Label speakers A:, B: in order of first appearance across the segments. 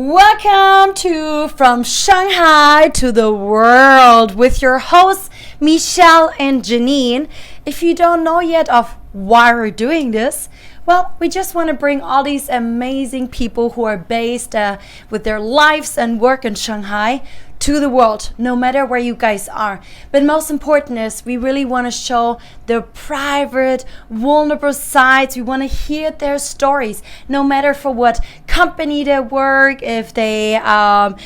A: Welcome to From Shanghai to the World with your hosts Michel and Janine. If you don't know yet of why we're doing this, well, we just want to bring all these amazing people who are based with their lives and work in Shanghai to the world, no matter where you guys are. But most important is we really want to show their private, vulnerable sides. We want to hear their stories, no matter for what company they work, if they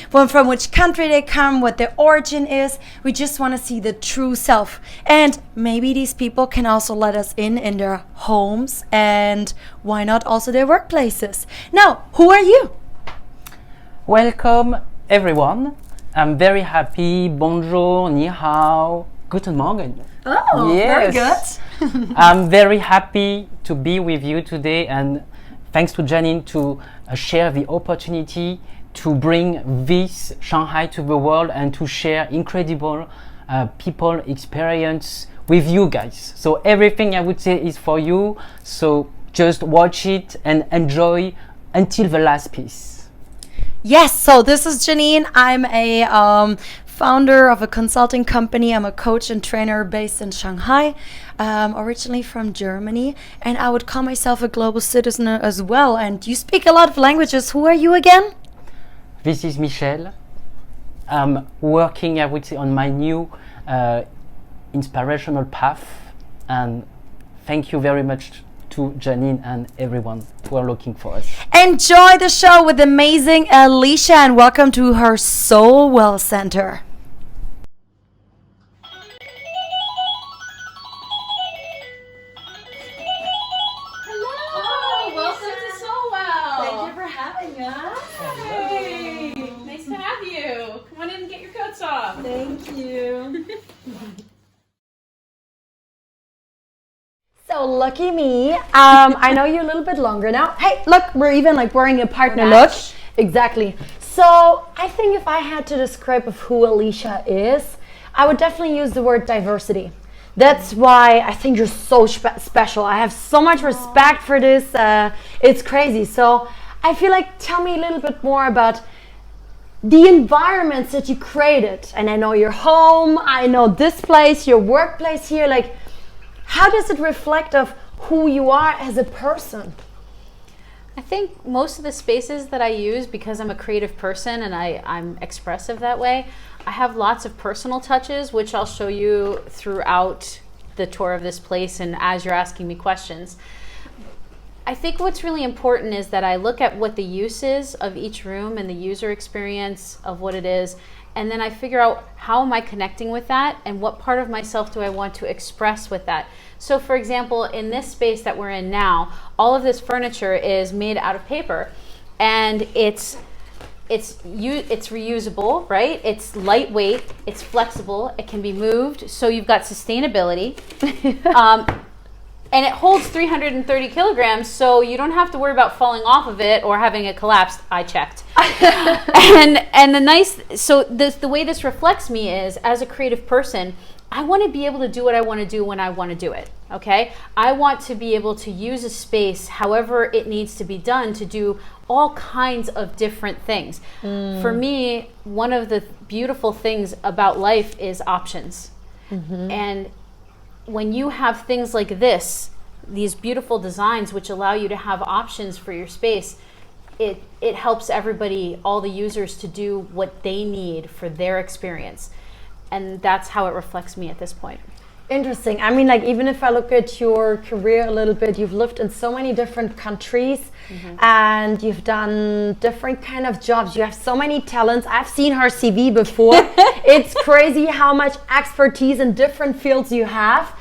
A: from which country they come, what their origin is. We just want to see the true self. And maybe these people can also let us in their homes, and why not also their workplaces. Now, who are you?
B: Welcome, everyone. I'm very happy. Bonjour, ni hao, guten Morgen.
A: Oh,
B: yes.
A: Very good.
B: I'm very happy to be with you today, and thanks to Janine to share the opportunity to bring this Shanghai to the world and to share incredible people experience with you guys. So everything I would say is for you. So just watch it and enjoy until the last piece.
A: Yes, so this is Janine. I'm a founder of a consulting company. I'm a coach and trainer based in Shanghai, originally from Germany, and I would call myself a global citizen as well. And you speak a lot of languages. Who are you again?
B: This is Michel. I'm working, I would say, on my new inspirational path, and thank you very much to Janine and everyone who are looking for us.
A: Enjoy the show with amazing Alysia, and welcome to her SoulWell Center.
C: Hello, welcome to SoulWell.
A: Thank you for having us.
C: Hey, nice to have you. Come on in and get your coats off.
A: Thank you. So lucky me. I know you a little bit longer now. Hey, look, we're even like wearing a partner look. Exactly. So I think if I had to describe of who Alysia is, I would definitely use the word diversity. That's why I think you're so special. I have so much respect for this. It's crazy. So I feel like, tell me a little bit more about the environments that you created. And I know your home, I know this place, your workplace here, like, how does it reflect of who you are as a person?
C: I think most of the spaces that I use, because I'm a creative person and I'm expressive that way, I have lots of personal touches, which I'll show you throughout the tour of this place and as you're asking me questions. I think what's really important is that I look at what the use is of each room and the user experience of what it is, and then I figure out how am I connecting with that and what part of myself do I want to express with that. So for example, in this space that we're in now, all of this furniture is made out of paper, and it's reusable, right? It's lightweight, it's flexible, it can be moved, so you've got sustainability. And it holds 330 kilograms, so you don't have to worry about falling off of it or having it collapse. I checked. and the way this reflects me is, as a creative person, I want to be able to do what I want to do when I want to do it, okay? I want to be able to use a space however it needs to be done to do all kinds of different things. For me, one of the beautiful things about life is options. And when you have things like this, these beautiful designs which allow you to have options for your space, it helps everybody, all the users, to do what they need for their experience. And that's how it reflects me at this point.
A: Interesting. I mean, like, even if I look at your career a little bit, you've lived in so many different countries and you've done different kind of jobs. You have so many talents. I've seen her CV before. It's crazy how much expertise in different fields you have.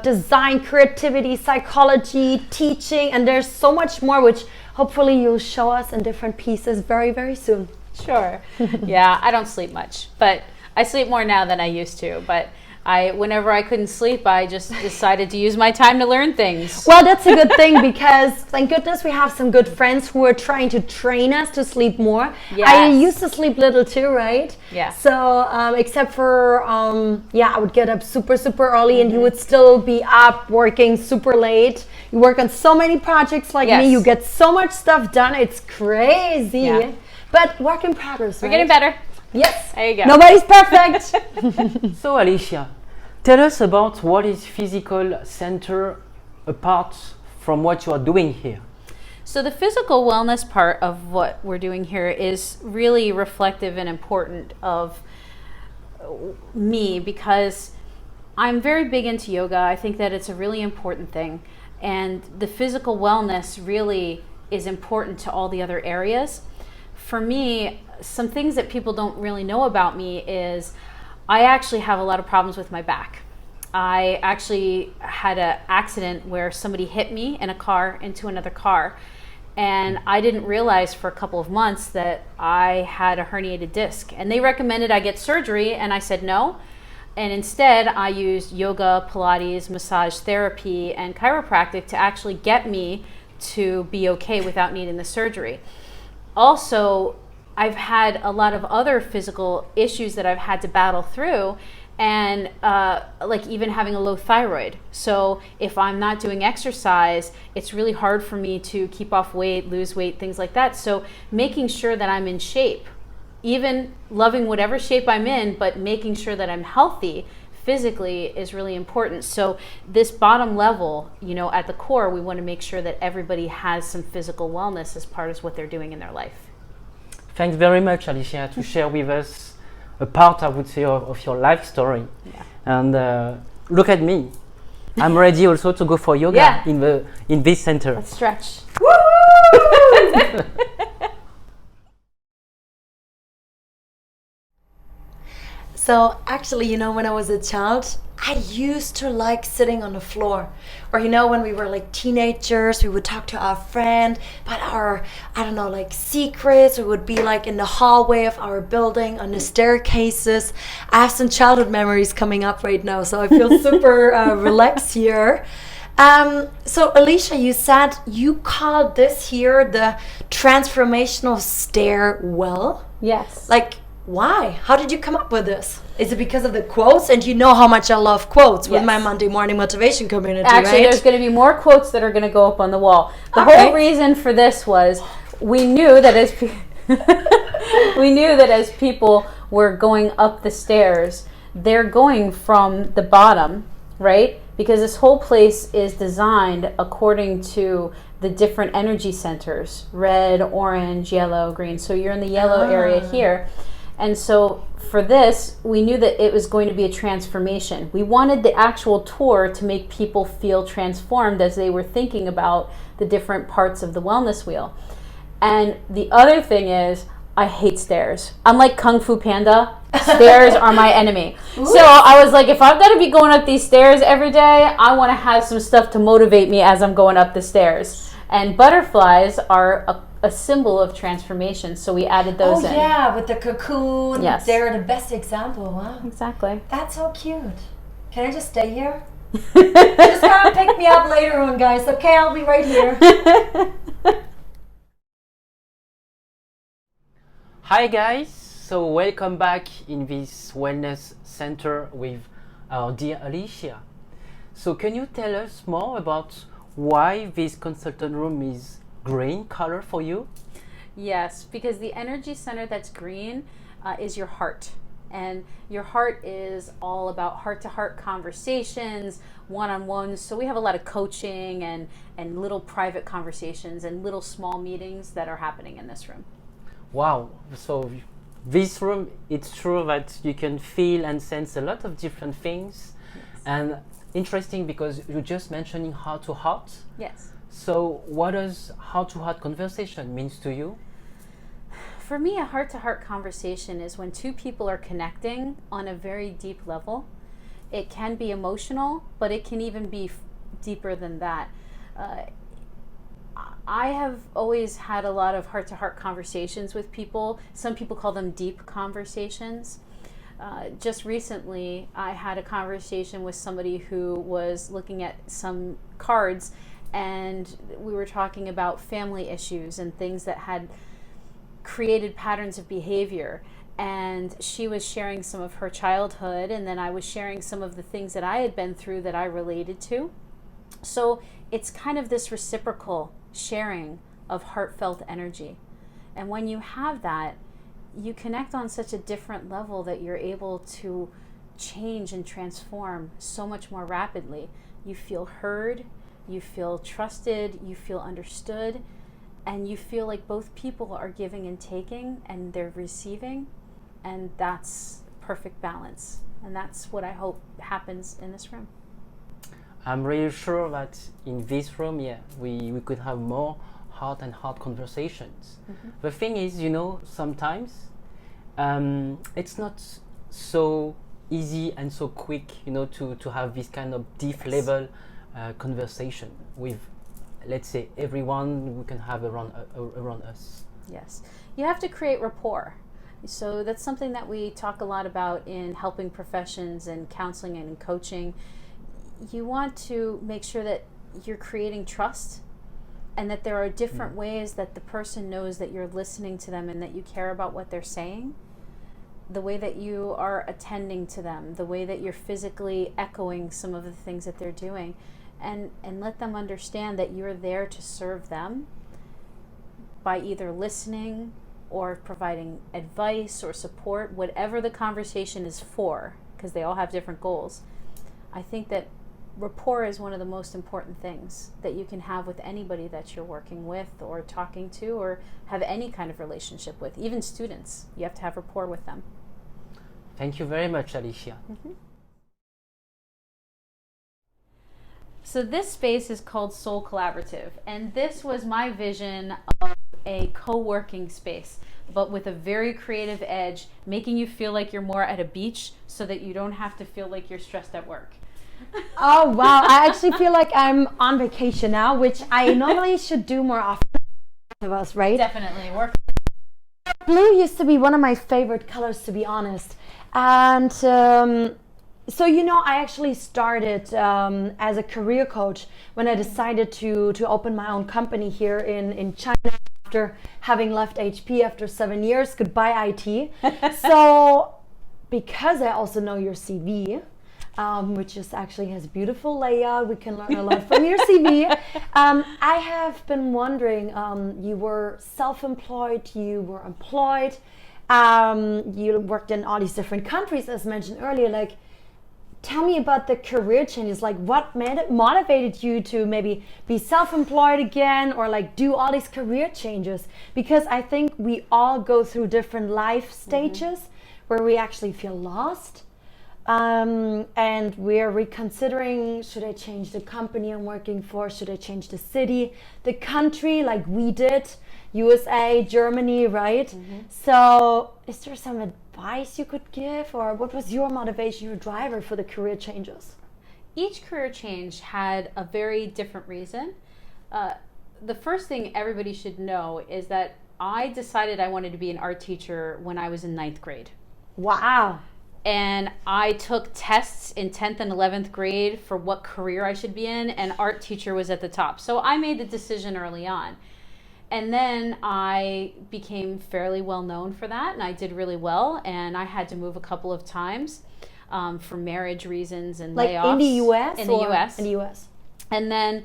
A: Design, creativity, psychology, teaching, and there's so much more, which hopefully you'll show us in different pieces very, very soon.
C: Sure. Yeah, I don't sleep much, but I sleep more now than I used to. But whenever I couldn't sleep, I just decided to use my time to learn things.
A: Well, that's a good thing, because thank goodness we have some good friends who are trying to train us to sleep more.
C: Yes.
A: I used to sleep little too, right?
C: Yeah.
A: So except for, I would get up super, super early and you would still be up working super late. You work on so many projects like
C: Yes.
A: me. You get so much stuff done. It's crazy.
C: Yeah.
A: But work in progress,
C: We're
A: right?
C: getting better.
A: Yes.
C: There you go.
A: Nobody's perfect.
B: So Alysia, tell us about what is physical center apart from what you are doing here.
C: So the physical wellness part of what we're doing here is really reflective and important of me, because I'm very big into yoga. I think that it's a really important thing. And the physical wellness really is important to all the other areas. For me, some things that people don't really know about me is I actually have a lot of problems with my back. I actually had an accident where somebody hit me in a car into another car. And I didn't realize for a couple of months that I had a herniated disc. And they recommended I get surgery, and I said no. And instead, I used yoga, Pilates, massage therapy, and chiropractic to actually get me to be okay without needing the surgery. Also, I've had a lot of other physical issues that I've had to battle through, and like even having a low thyroid. So if I'm not doing exercise, it's really hard for me to keep off weight, lose weight, things like that. So making sure that I'm in shape, even loving whatever shape I'm in, but making sure that I'm healthy physically is really important. So this bottom level, you know, at the core, we want to make sure that everybody has some physical wellness as part of what they're doing in their life.
B: Thanks very much, Alysia, to share with us a part, I would say, of your life story.
C: Yeah.
B: And look at me. I'm ready also to go for yoga
C: Yeah.
B: in this center.
C: Let's stretch.
A: So actually, you know, when I was a child, I used to like sitting on the floor. Or, you know, when we were like teenagers, we would talk to our friend about our, I don't know, like secrets. We would be like in the hallway of our building on the staircases. I have some childhood memories coming up right now, so I feel super relaxed here. So Alysia, you said you called this here the Transformational Stair well.
C: Yes.
A: Like, why? How did you come up with this? Is it because of the quotes? And you know how much I love quotes with
C: Yes.
A: my Monday morning motivation community,
C: Actually,
A: right?
C: there's going to be more quotes that are going to go up on the wall. The
A: Okay.
C: whole reason for this was we knew that as we knew that as people were going up the stairs, they're going from the bottom, right? Because this whole place is designed according to the different energy centers: red, orange, yellow, green. So you're in the yellow area here. And so for this, we knew that it was going to be a transformation. We wanted the actual tour to make people feel transformed as they were thinking about the different parts of the wellness wheel. And the other thing is, I hate stairs. I'm like Kung Fu Panda. Stairs are my enemy. So I was like, if I've got to be going up these stairs every day, I want to have some stuff to motivate me as I'm going up the stairs. And butterflies are a symbol of transformation, so we added those in.
A: Oh yeah, with the cocoon.
C: Yes.
A: They're the best example. Wow.
C: Exactly.
A: That's so cute. Can I just stay here? Just come pick me up later on, guys. Okay, I'll be right here.
B: Hi guys, so welcome back in this wellness center with our dear Alysia. So can you tell us more about why this consultant room is green color for you?
C: Yes, because the energy center that's green is your heart. And your heart is all about heart-to-heart conversations, one-on-ones. So we have a lot of coaching and little private conversations and little small meetings that are happening in this room.
B: Wow, so this room, it's true that you can feel and sense a lot of different things.
C: Yes.
B: And interesting because you're just mentioning heart to heart.
C: Yes.
B: So what does heart to heart conversation means to you?
C: For me, a heart-to-heart conversation is when two people are connecting on a very deep level. It can be emotional, but it can even be deeper than that. I have always had a lot of heart-to-heart conversations with people. Some people call them deep conversations. Just recently, I had a conversation with somebody who was looking at some cards, and we were talking about family issues and things that had created patterns of behavior. And she was sharing some of her childhood, and then I was sharing some of the things that I had been through that I related to. So it's kind of this reciprocal sharing of heartfelt energy. And when you have that, you connect on such a different level that you're able to change and transform so much more rapidly. You feel heard, you feel trusted, you feel understood, and you feel like both people are giving and taking and they're receiving, and that's perfect balance. And that's what I hope happens in this room.
B: I'm really sure that in this room, we could have more heart conversations. The thing is, sometimes it's not so easy and so quick, to have this kind of deep level conversation with, let's say, everyone we can have around us.
C: Yes, you have to create rapport. So that's something that we talk a lot about in helping professions and counseling and in coaching. You want to make sure that you're creating trust and that there are different ways that the person knows that you're listening to them and that you care about what they're saying. The way that you are attending to them, the way that you're physically echoing some of the things that they're doing, and let them understand that you're there to serve them by either listening or providing advice or support, whatever the conversation is for, because they all have different goals. I think that rapport is one of the most important things that you can have with anybody that you're working with or talking to or have any kind of relationship with. Even students, you have to have rapport with them.
B: Thank you very much, Alysia.
C: So this space is called Soul Collaborative, and this was my vision of a co-working space, but with a very creative edge, making you feel like you're more at a beach so that you don't have to feel like you're stressed at work.
A: Oh, wow. I actually feel like I'm on vacation now, which I normally should do more often of us, right?
C: Definitely. Work.
A: Blue used to be one of my favorite colors, to be honest. And so, I actually started as a career coach when I decided to open my own company here in China after having left HP after 7 years. Goodbye, IT. So, because I also know your CV, which is actually has a beautiful layout, we can learn a lot from your CV. I have been wondering, you were self-employed, you were employed, you worked in all these different countries, as mentioned earlier. Tell me about the career changes. What motivated you to maybe be self-employed again, or do all these career changes? Because I think we all go through different life stages where we actually feel lost. And we're reconsidering, should I change the company I'm working for? Should I change the city, the country, like we did, USA, Germany, right? So is there some advice you could give, or what was your motivation, your driver for the career changes?
C: Each career change had a very different reason. The first thing everybody should know is that I decided I wanted to be an art teacher when I was in 9th grade.
A: Wow.
C: And I took tests in 10th and 11th grade for what career I should be in, and art teacher was at the top. So I made the decision early on. And then I became fairly well known for that, and I did really well, and I had to move a couple of times for marriage reasons and layoffs.
A: In the US?
C: In the US.
A: In the US.
C: And then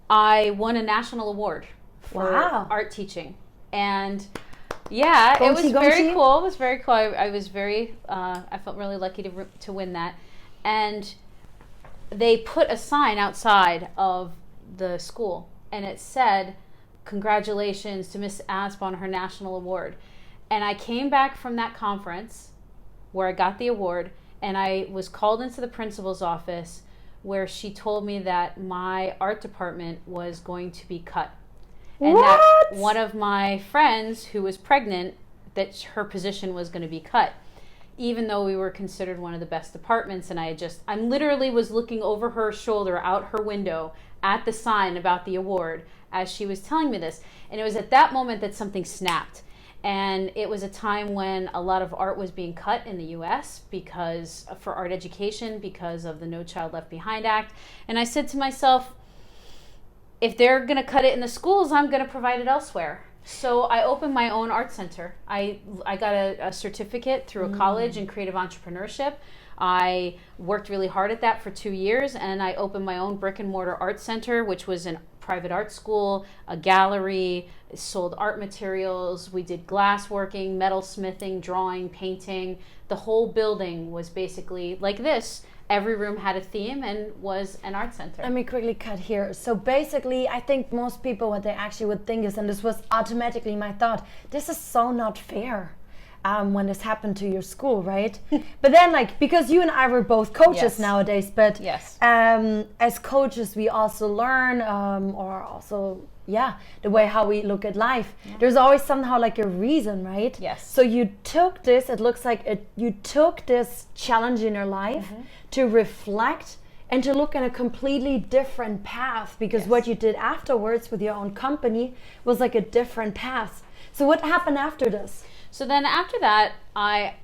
C: I won a national award for art teaching. And yeah, it was very cool. It was very cool. I was very, I felt really lucky to win that. And they put a sign outside of the school, and it said, "Congratulations to Miss Asp on her national award." And I came back from that conference where I got the award, and I was called into the principal's office where she told me that my art department was going to be cut. And that one of my friends who was pregnant, that her position was going to be cut, even though we were considered one of the best departments. And I literally was looking over her shoulder out her window at the sign about the award as she was telling me this. And it was at that moment that something snapped. And it was a time when a lot of art was being cut in the US for art education because of the No Child Left Behind Act. And I said to myself, if they're going to cut it in the schools, I'm going to provide it elsewhere. So I opened my own art center. I got a certificate through a college in creative entrepreneurship. I worked really hard at that for 2 years, and I opened my own brick and mortar art center, which was a private art school, a gallery, sold art materials. We did glassworking, metal smithing, drawing, painting. The whole building was basically like this. Every room had a theme and was an art center.
A: Let me quickly cut here. So basically, I think most people, what they actually would think is, and this was automatically my thought, this is so not fair when this happened to your school, right? But then, like, because you and I were both coaches
C: Yes.
A: nowadays, but
C: Yes.
A: As coaches, we also learn, or also, the way how we look at life. There's always somehow like a reason, right?
C: Yes.
A: So you took this, it looks like you took this challenge in your life to reflect and to look in a completely different path, because what you did afterwards with your own company was like a different path. So what happened after this?
C: So then after that, I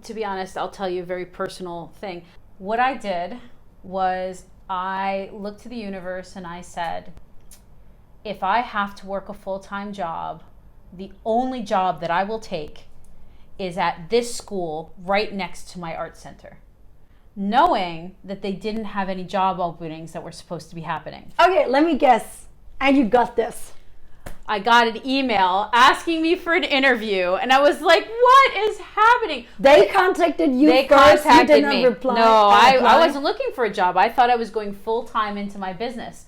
C: to be honest, I'll tell you a very personal thing. What I did was I looked to the universe and I said, if I have to work a full-time job, the only job that I will take is at this school right next to my art center, knowing that they didn't have any job openings that were supposed to be happening.
A: Okay, let me guess. And you got this.
C: I got an email asking me for an interview, and I was like, what is happening?
A: They contacted you
C: They
A: first, you
C: contacted
A: didn't
C: me.
A: reply.
C: No, I wasn't looking for a job. I thought I was going full-time into my business.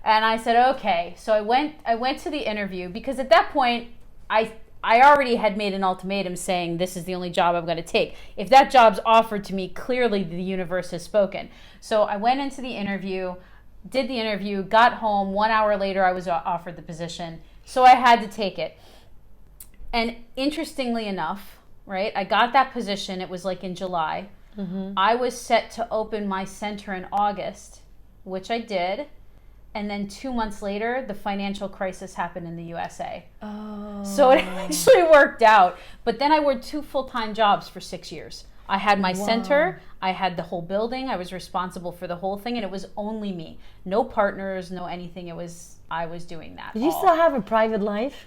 C: And I said, okay. So I went to the interview, because at that point, I already had made an ultimatum saying this is the only job I'm going to take. If that job's offered to me, clearly the universe has spoken. So I went into the interview, did the interview, got home. 1 hour later, I was offered the position. So I had to take it. And interestingly enough, right, I got that position. It was like in July. I was set to open my center in August, which I did. And then 2 months later, the financial crisis happened in the USA.
A: Oh.
C: So it actually worked out. But then I worked 2 full-time jobs for 6 years. I had my center, I had the whole building, I was responsible for the whole thing, and it was only me. No partners, no anything. I was doing that.
A: Did you still have a private life?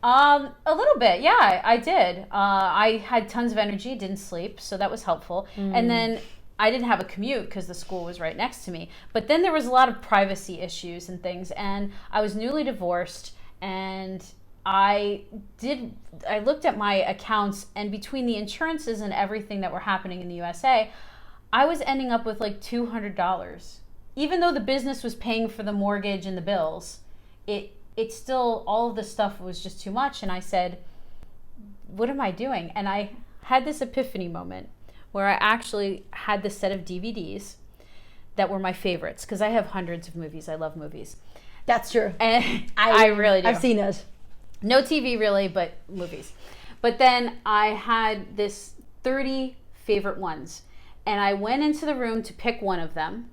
C: A little bit, yeah, I did. I had tons of energy, didn't sleep, so that was helpful. And then I didn't have a commute because the school was right next to me. But then there was a lot of privacy issues and things, and I was newly divorced, and I looked at my accounts, and between the insurances and everything that were happening in the USA, I was ending up with like $200. Even though the business was paying for the mortgage and the bills, it still, all of the stuff was just too much. And I said, what am I doing? And I had this epiphany moment where I actually had this set of DVDs that were my favorites, because I have hundreds of movies. I love movies.
A: That's true.
C: And I really do.
A: I've seen it.
C: No TV really, but movies. But then I had this 30 favorite ones. And I went into the room to pick one of them.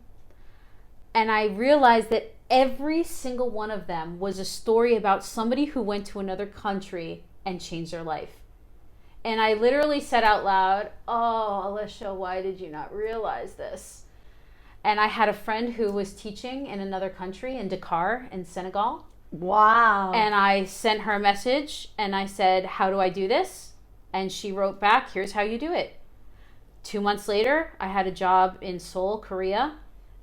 C: And I realized that every single one of them was a story about somebody who went to another country and changed their life. And I literally said out loud, oh, Alysia, why did you not realize this? And I had a friend who was teaching in another country, in Dakar, in Senegal.
A: Wow.
C: And I sent her a message and I said, how do I do this? And she wrote back, here's how you do it. 2 months later, I had a job in Seoul, Korea,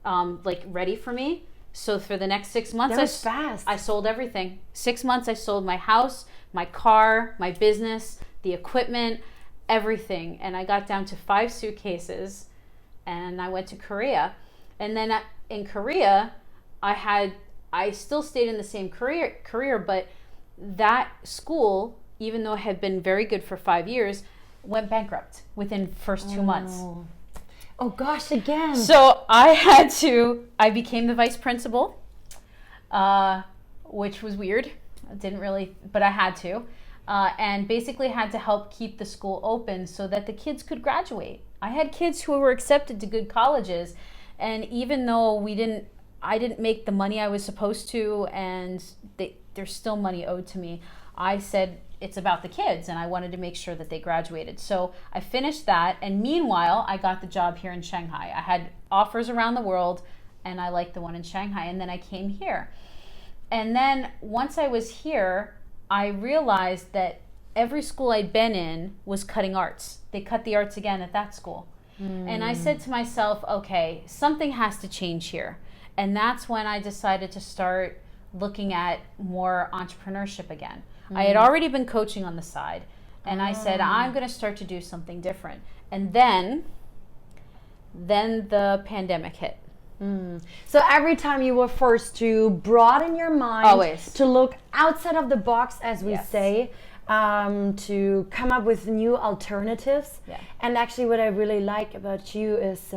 C: ready for me. So for the next 6 months,
A: That was fast.
C: I sold everything. 6 months, I sold my house, my car, my business, the equipment, everything. And I got down to 5 suitcases and I went to Korea. And then in Korea, I still stayed in the same career, but that school, even though it had been very good for 5 years, went bankrupt within the first 2 months.
A: Oh gosh, again.
C: So I became the vice principal, which was weird. I didn't really, but I had to. And basically had to help keep the school open so that the kids could graduate. I had kids who were accepted to good colleges, and even though I didn't make the money I was supposed to, and there's still money owed to me, I said it's about the kids, and I wanted to make sure that they graduated. So I finished that, and meanwhile, I got the job here in Shanghai. I had offers around the world, and I liked the one in Shanghai, and then I came here. And then once I was here, I realized that every school I'd been in was cutting arts. They cut the arts again at that school. And I said to myself, okay, something has to change here. And that's when I decided to start looking at more entrepreneurship again. I had already been coaching on the side, and I said, I'm going to start to do something different. And then the pandemic hit.
A: So every time you were forced to broaden your mind,
C: Always.
A: to look outside of the box, as we
C: Yes.
A: say, to come up with new alternatives.
C: Yeah.
A: And actually what I really like about you is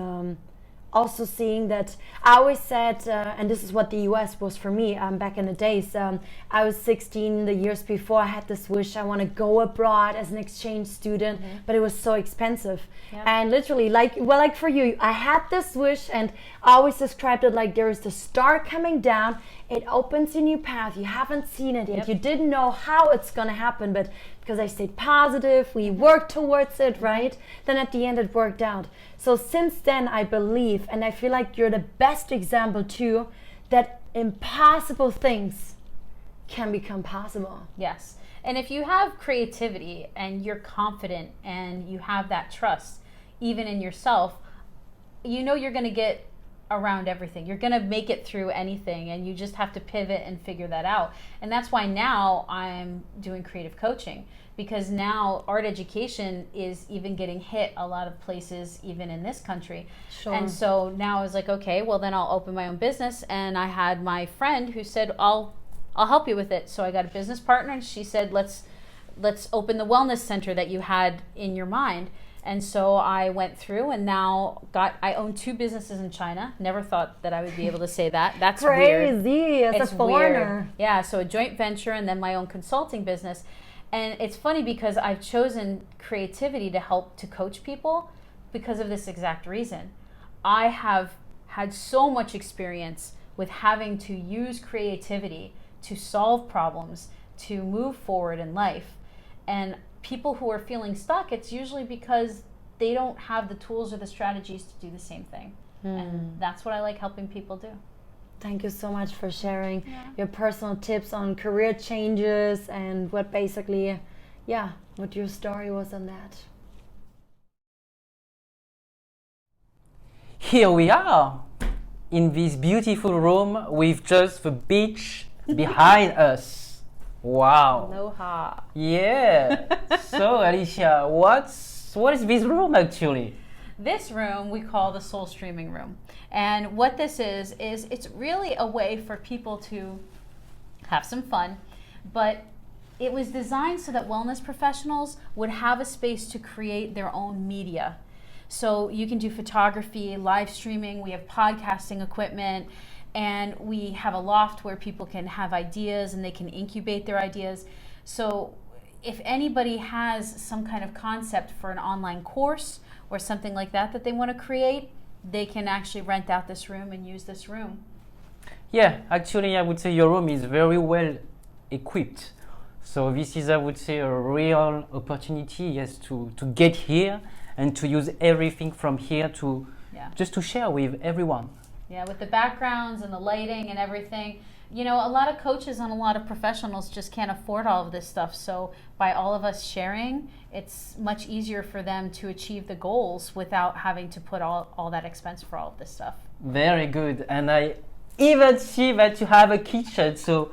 A: also seeing that I always said, and this is what the US was for me back in the days, I was 16 the years before. I had this wish, I want to go abroad as an exchange student, but it was so expensive.
C: Yeah.
A: And literally, like for you, I had this wish, and I always described it like there is the star coming down, it opens a new path, you haven't seen it yet,
C: Yep.
A: you didn't know how it's going to happen, but because I stayed positive, we worked towards it, right? Then at the end it worked out. So since then I believe, and I feel like you're the best example too, that impossible things can become possible.
C: Yes. And if you have creativity and you're confident and you have that trust, even in yourself, you know you're going to get around everything. You're going to make it through anything, and you just have to pivot and figure that out. And that's why now I'm doing creative coaching, because now art education is even getting hit a lot of places, even in this country.
A: Sure.
C: And so now I was like, okay, well then I'll open my own business. And I had my friend who said, I'll help you with it. So I got a business partner, and she said, let's open the wellness center that you had in your mind. And so I went through, and now I own 2 businesses in China. Never thought that I would be able to say that. That's weird.
A: Crazy as
C: It's
A: a foreigner.
C: weird. Yeah, so a joint venture, and then my own consulting business. And it's funny because I've chosen creativity to help to coach people because of this exact reason. I have had so much experience with having to use creativity to solve problems, to move forward in life. And people who are feeling stuck, it's usually because they don't have the tools or the strategies to do the same thing. And that's what I like helping people do.
A: Thank you so much for sharing your personal tips on career changes and what basically, what your story was on that.
B: Here we are in this beautiful room with just the beach behind us. Wow.
C: Aloha.
B: Yeah. So Alysia, what is this room actually?
C: This room we call the soul streaming room. And what this is it's really a way for people to have some fun, but it was designed so that wellness professionals would have a space to create their own media. So you can do photography, live streaming, we have podcasting equipment, and we have a loft where people can have ideas and they can incubate their ideas. So if anybody has some kind of concept for an online course or something like that they want to create, they can actually rent out this room and use this room.
B: Yeah, actually I would say your room is very well equipped. So this is, I would say, a real opportunity, yes, to get here and to use everything from here to just to share with everyone.
C: Yeah, with the backgrounds and the lighting and everything. You know, a lot of coaches and a lot of professionals just can't afford all of this stuff. So by all of us sharing, it's much easier for them to achieve the goals without having to put all that expense for all of this stuff.
B: Very good. And I even see that you have a kitchen. So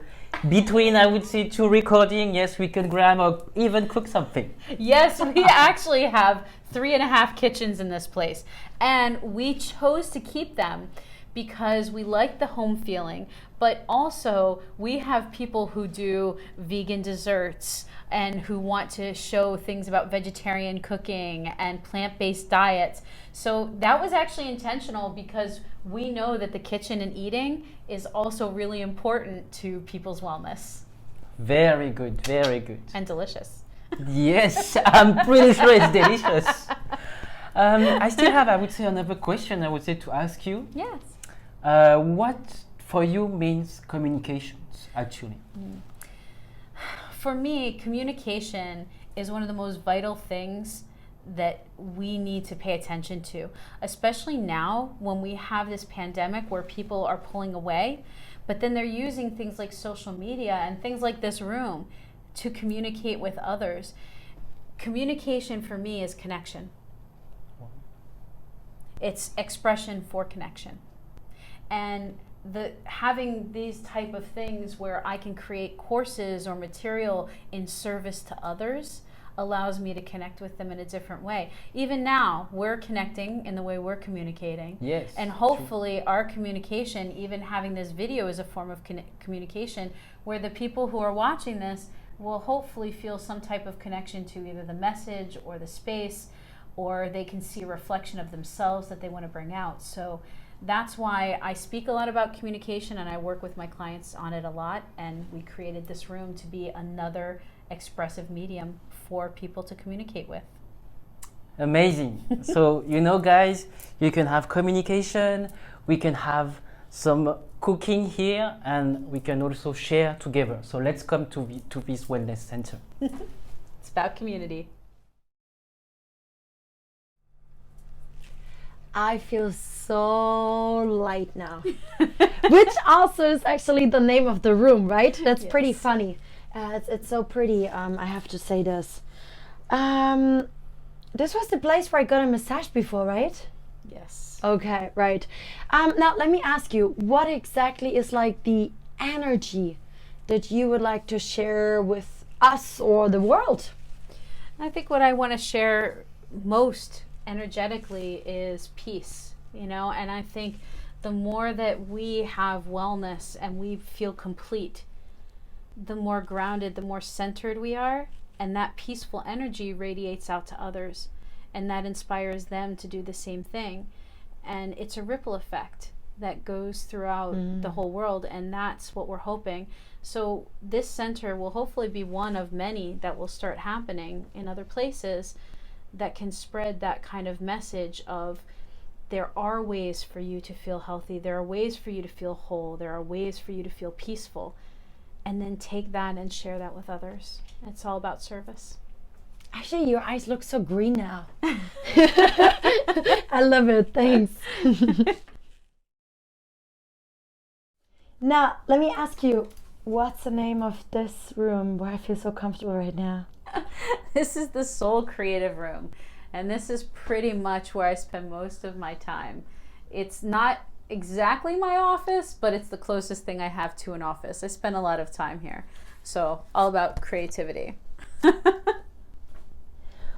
B: between, I would say, 2 recording, yes, we can grab or even cook something.
C: Yes, we actually have 3.5 kitchens in this place. And we chose to keep them because we like the home feeling, but also we have people who do vegan desserts and who want to show things about vegetarian cooking and plant-based diets. So that was actually intentional because we know that the kitchen and eating is also really important to people's wellness.
B: Very good, very good.
C: And delicious.
B: Yes, I'm pretty sure it's delicious. I still have, I would say, another question I would say to ask you.
C: Yes.
B: What for you means communications, actually?
C: For me, communication is one of the most vital things that we need to pay attention to, especially now when we have this pandemic where people are pulling away. But then they're using things like social media and things like this room to communicate with others. Communication for me is connection. It's expression for connection. And having these type of things where I can create courses or material in service to others allows me to connect with them in a different way. Even now, we're connecting in the way we're communicating.
B: Yes.
C: And hopefully our communication, even having this video, is a form of communication where the people who are watching this will hopefully feel some type of connection to either the message or the space, or they can see a reflection of themselves that they want to bring out. So that's why I speak a lot about communication, and I work with my clients on it a lot. And we created this room to be another expressive medium for people to communicate with.
B: Amazing. So, you know, guys, you can have communication, we can have some cooking here, and we can also share together. So let's come to this wellness center.
C: It's about community.
A: I feel so light now. Which also is actually the name of the room, right? That's pretty funny. It's so pretty. I have to say this. This was the place where I got a massage before, right?
C: Yes.
A: Okay, right. Now let me ask you, what exactly is like the energy that you would like to share with us or the world?
C: I think what I want to share most energetically is peace, you know, and I think the more that we have wellness and we feel complete, the more grounded, the more centered we are, and that peaceful energy radiates out to others, and that inspires them to do the same thing, and it's a ripple effect that goes throughout the whole world, and that's what we're hoping. So this center will hopefully be one of many that will start happening in other places that can spread that kind of message of there are ways for you to feel healthy, there are ways for you to feel whole, there are ways for you to feel peaceful, and then take that and share that with others. It's all about service.
A: Actually, your eyes look so green now. I love it, thanks. Now, let me ask you, what's the name of this room where I feel so comfortable right now?
C: This is the Soul Creative Room, and this is pretty much where I spend most of my time. It's not exactly my office, but it's the closest thing I have to an office. I spend a lot of time here, so all about creativity.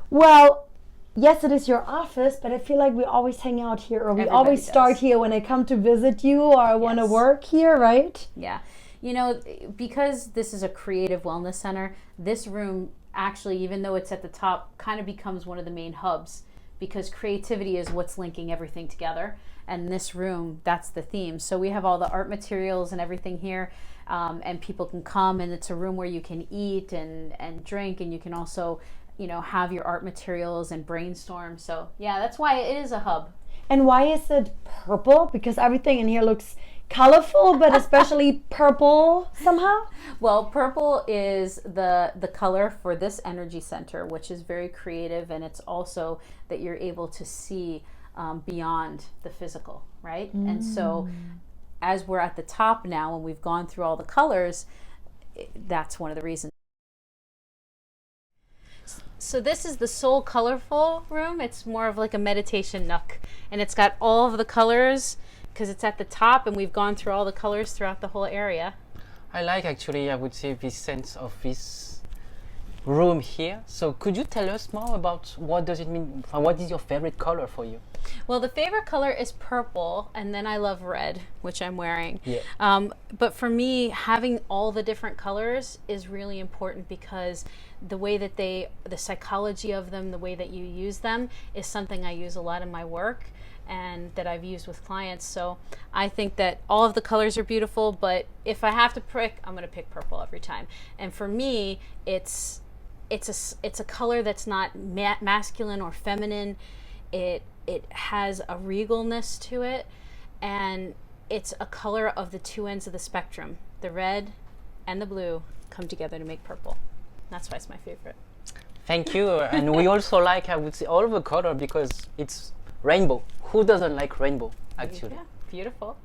A: Well, yes, it is your office, but I feel like we always hang out here, or we
C: Everybody
A: always
C: does.
A: start here when I come to visit you, or I want to
C: Yes.
A: work here, right?
C: Yeah, you know, because this is a creative wellness center, this room actually, even though it's at the top, kind of becomes one of the main hubs, because creativity is what's linking everything together, and this room, that's the theme. So we have all the art materials and everything here, and people can come, and it's a room where you can eat and drink, and you can also, you know, have your art materials and brainstorm. So yeah, that's why it is a hub.
A: And why is it purple? Because everything in here looks colorful, but especially purple somehow.
C: Well, purple is the color for this energy center, which is very creative, and it's also that you're able to see beyond the physical, right? And so as we're at the top now and we've gone through all the colors, that's one of the reasons. So this is the Soul Colorful Room. It's more of like a meditation nook, and it's got all of the colors because it's at the top, and we've gone through all the colors throughout the whole area.
B: I like, actually, I would say, this sense of this room here. So could you tell us more about what does it mean? What is your favorite color for you?
C: Well, the favorite color is purple, and then I love red, which I'm wearing.
B: Yeah.
C: But for me, having all the different colors is really important, because the way that the psychology of them, the way that you use them, is something I use a lot in my work and that I've used with clients. So I think that all of the colors are beautiful, but if I have to pick, I'm going to pick purple every time. And for me, it's a color that's not masculine or feminine. It has a regalness to it, and it's a color of the two ends of the spectrum. The red and the blue come together to make purple. That's why it's my favorite.
B: Thank you. And we also like, I would say, all of the color because it's rainbow. Who doesn't like rainbow, actually?
C: Yeah, beautiful.